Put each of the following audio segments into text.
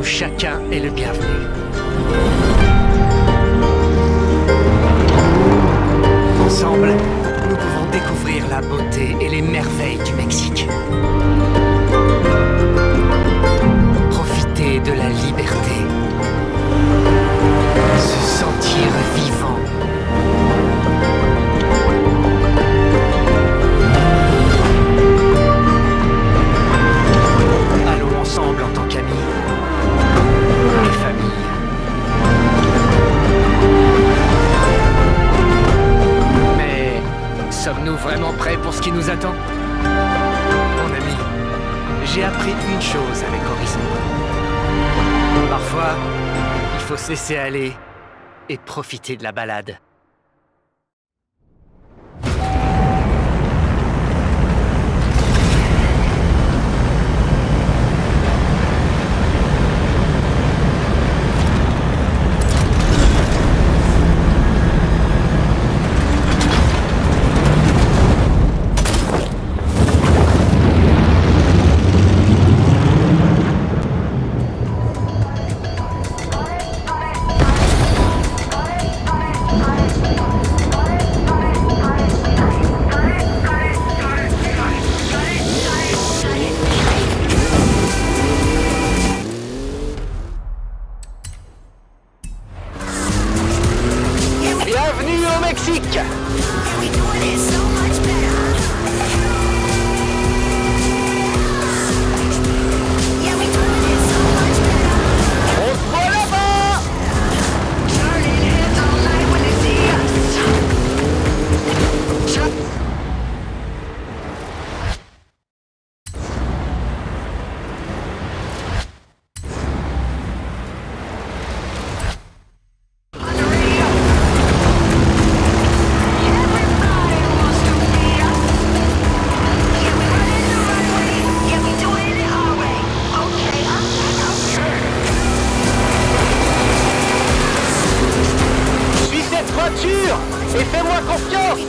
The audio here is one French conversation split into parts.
où chacun est le bienvenu. Ensemble, nous pouvons découvrir la beauté et les merveilles du Mexique. Profiter de la liberté. Se sentir vivant. Allons ensemble en tant qu'amis et famille. Mais sommes-nous vraiment prêts pour ce qui nous attend? Mon ami, j'ai appris une chose avec Horizon. Parfois, il faut se laisser aller et profiter de la balade. Bienvenue au Mexique! On se voit là-bas! Suis cette voiture et fais-moi confiance!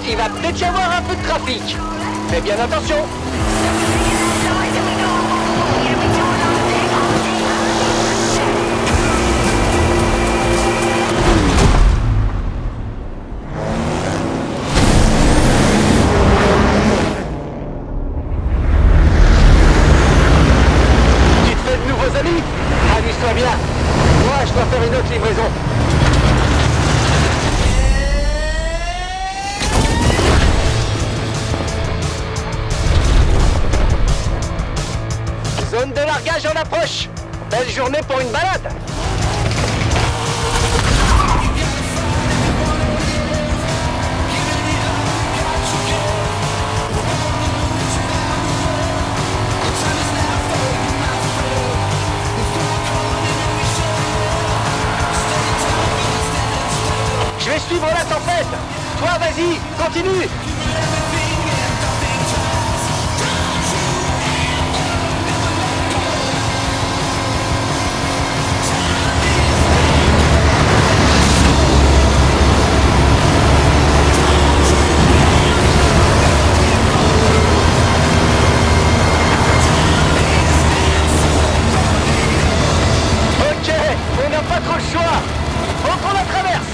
Il va peut-être y avoir un peu de trafic. Fais bien attention. Tu te fais de nouveaux amis? Amuse-toi bien. Moi, je dois faire une autre livraison. Zone de largage en approche. Belle journée pour une balade. Je vais suivre la tempête. Toi, vas-y, continue. On n'a pas trop le choix. Faut qu'on la traverse.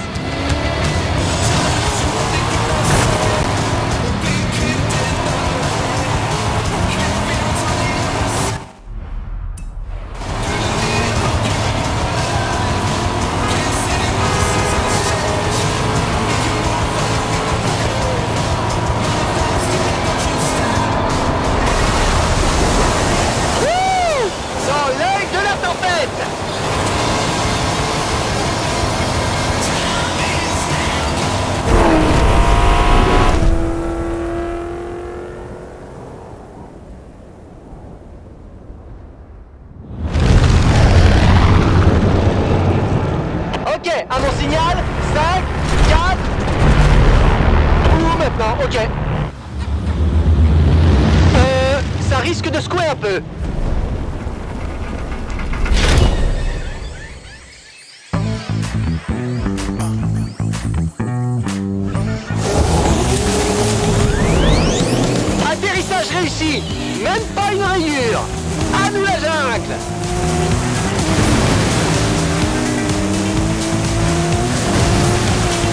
risque de secouer un peu. Atterrissage réussi. Même pas une rayure. À nous la jungle.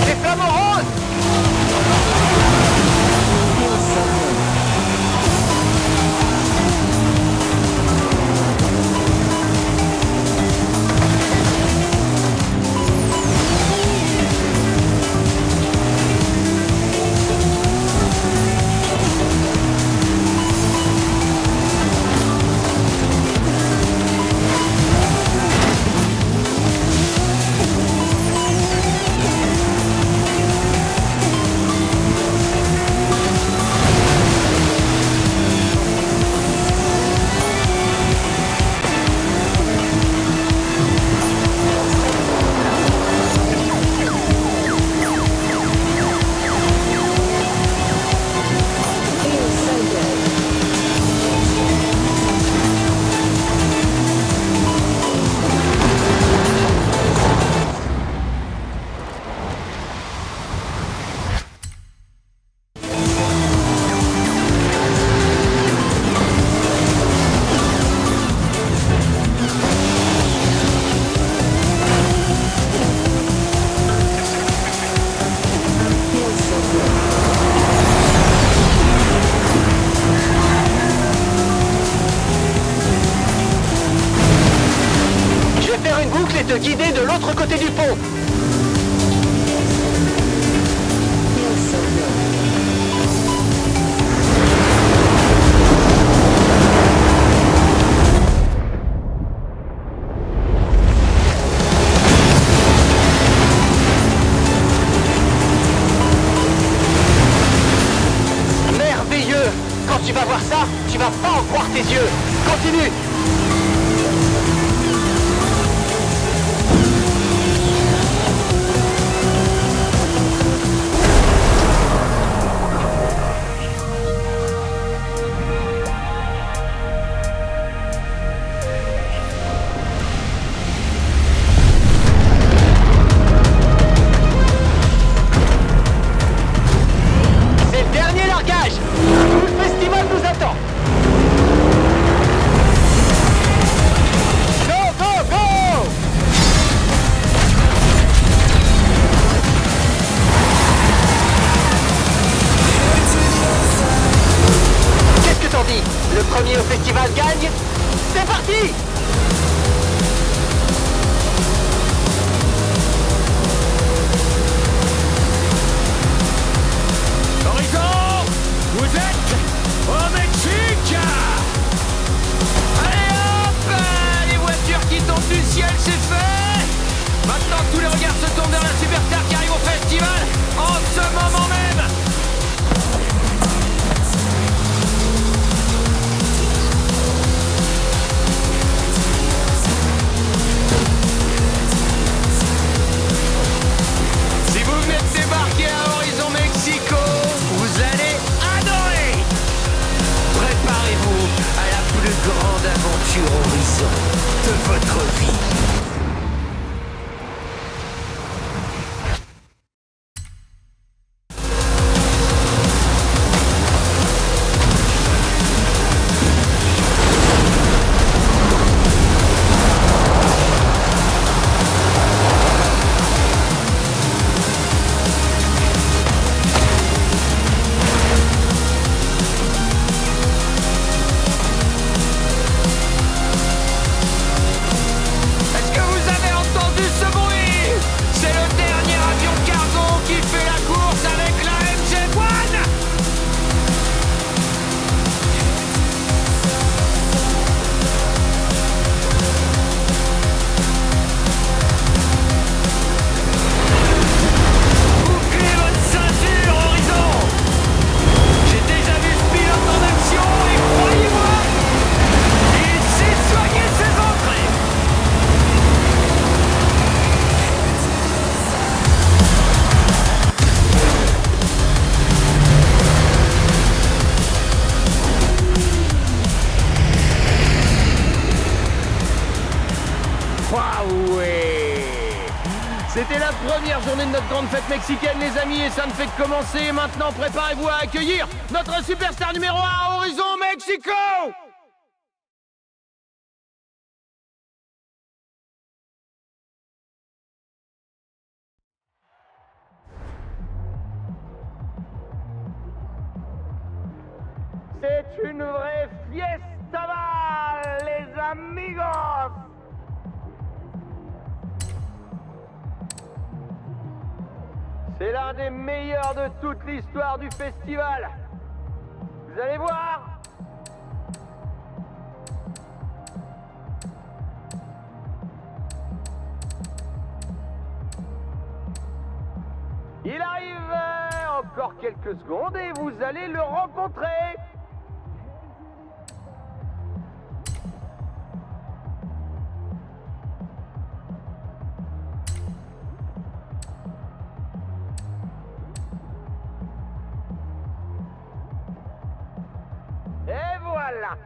Les flamants roses. De guider de l'autre côté du pont. Merveilleux! Quand tu vas voir ça, tu vas pas en croire tes yeux. Continue! Le premier au festival gagne. C'est parti! Horizon! Vous êtes au Mexique! Allez hop! Les voitures qui tombent du ciel, c'est fait! Maintenant tous les regards se tournent vers la superstar qui arrive au festival en ce moment même! Débarquez à Horizon Mexico, vous allez adorer. Préparez-vous à la plus grande aventure Horizon de votre vie. Let's go! C'était la première journée de notre grande fête mexicaine, les amis, et ça ne fait que commencer. Maintenant, préparez-vous à accueillir notre superstar numéro 1 à Horizon Mexico! C'est une vraie fiesta, les amigos! C'est l'un des meilleurs de toute l'histoire du festival. Vous allez voir. Il arrive encore quelques secondes et vous allez le rencontrer. Et voilà.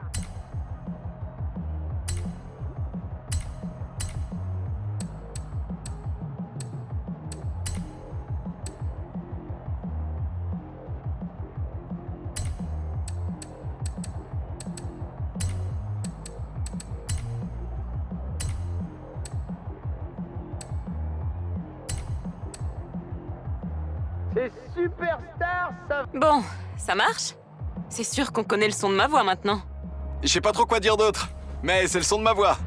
C'est Superstar, ça... Bon, ça marche? C'est sûr qu'on connaît le son de ma voix maintenant. Je sais pas trop quoi dire d'autre, mais c'est le son de ma voix.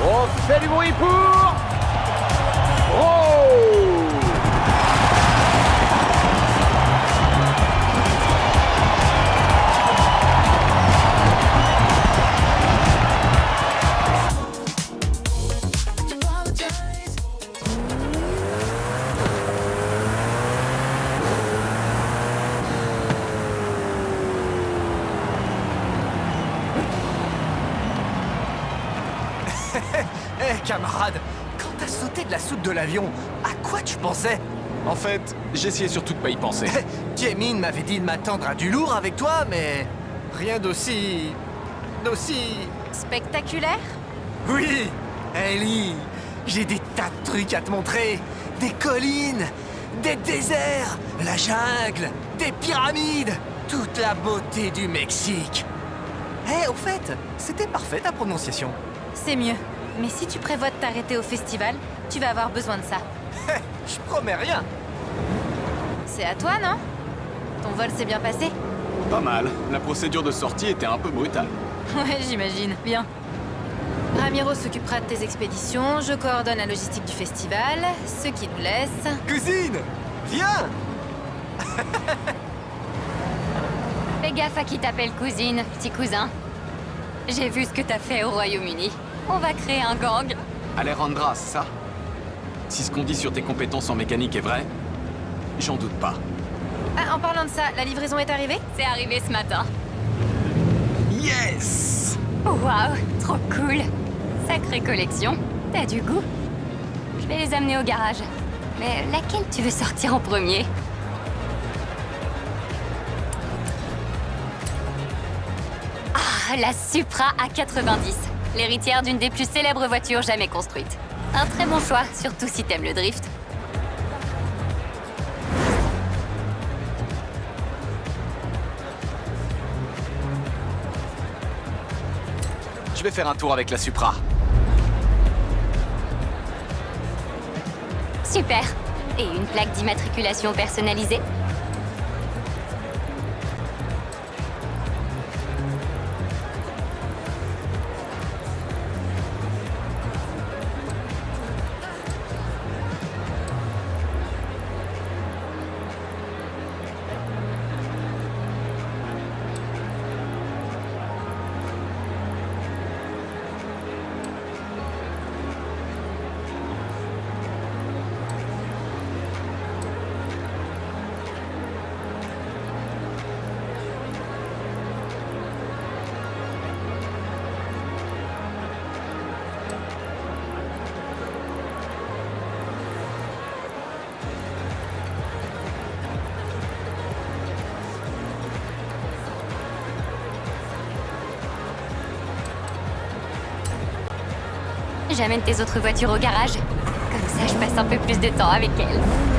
On fait du bruit pour... Oh! Hé, camarade, quand t'as sauté de la soute de l'avion, à quoi tu pensais? En fait, j'essayais surtout de pas y penser. Jamin m'avait dit de m'attendre à du lourd avec toi, mais rien d'aussi... Spectaculaire? Oui, Ellie, j'ai des tas de trucs à te montrer. Des collines, des déserts, la jungle, des pyramides, toute la beauté du Mexique. Hé, au fait, c'était parfait ta prononciation. C'est mieux. Mais si tu prévois de t'arrêter au festival, tu vas avoir besoin de ça. Je promets rien. C'est à toi, non? Ton vol s'est bien passé? Pas mal. La procédure de sortie était un peu brutale. Ouais, j'imagine. Bien. Ramiro s'occupera de tes expéditions, je coordonne la logistique du festival, ce qui nous laisse... Cousine, viens. Fais gaffe à qui t'appelle cousine, petit cousin. J'ai vu ce que t'as fait au Royaume-Uni. On va créer un gang. Alejandra, c'est ça? Si ce qu'on dit sur tes compétences en mécanique est vrai, j'en doute pas. Ah, en parlant de ça, la livraison est arrivée? C'est arrivé ce matin. Yes! Waouh, trop cool. Sacrée collection. T'as du goût. Je vais les amener au garage. Mais laquelle tu veux sortir en premier? Ah, la Supra A90. L'héritière d'une des plus célèbres voitures jamais construites. Un très bon choix, surtout si t'aimes le drift. Je vais faire un tour avec la Supra. Super. Et une plaque d'immatriculation personnalisée? J'amène tes autres voitures au garage. Comme ça, je passe un peu plus de temps avec elles.